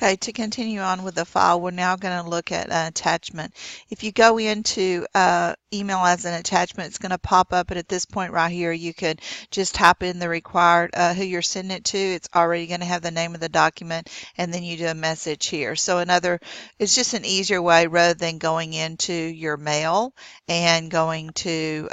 Okay, to continue on with the file, we're now going to look at an attachment. If you go into email as an attachment, it's going to pop up, and at this point right here, you can just type in the required who you're sending it to. It's already going to have the name of the document, and then you do a message here. So it's just an easier way rather than going into your mail and going to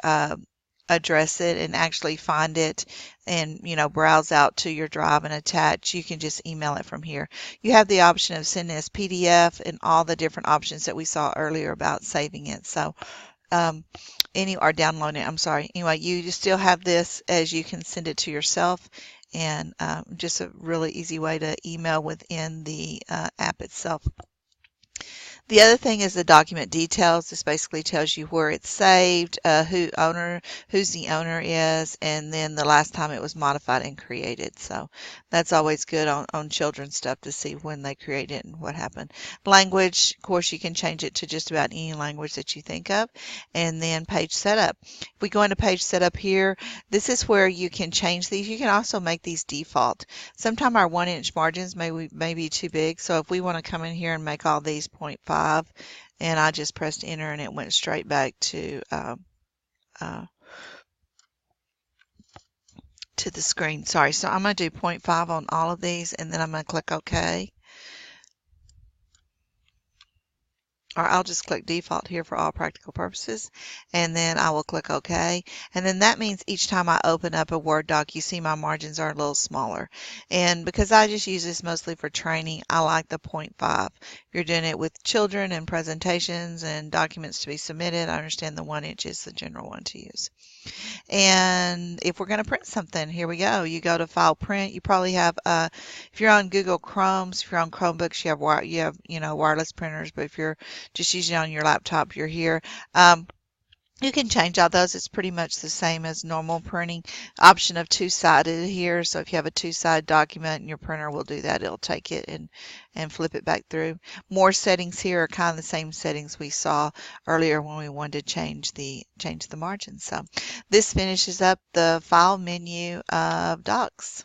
address it and actually find it and browse out to your drive and attach. You can just email it from here. You have the option of sending as PDF and all the different options that we saw earlier about saving it. So or downloading it, I'm sorry. Anyway, you just still have this as you can send it to yourself, and just a really easy way to email within the app itself. The other thing is the document details. This basically tells you where it's saved, who's the owner is, and then the last time it was modified and created. So that's always good on children's stuff to see when they create it and what happened. Language, of course, you can change it to just about any language that you think of. And then page setup. If we go into page setup here, this is where you can change these. You can also make these default. Sometimes our 1-inch margins may be too big, so if we want to come in here and make all these 0.5, and I just pressed enter and it went straight back uh, to the screen. Sorry, so I'm going to do 0.5 on all of these, and then I'm going to click OK. Or I'll just click default here for all practical purposes, and then I will click OK. And then that means each time I open up a Word doc, you see my margins are a little smaller. And because I just use this mostly for training, I like the 0.5. If you're doing it with children and presentations and documents to be submitted, I understand the 1-inch is the general one to use. And if we're going to print something, here we go. You go to File, Print. You probably have, if you're on Google Chromes, if you're on Chromebooks, you have wireless printers. But if you're just using it on your laptop, you're here. You can change all those. It's pretty much the same as normal printing. Option of two-sided here. So if you have a two-sided document and your printer will do that, it'll take it and flip it back through. More settings here are kind of the same settings we saw earlier when we wanted to change the margins. So this finishes up the file menu of Docs.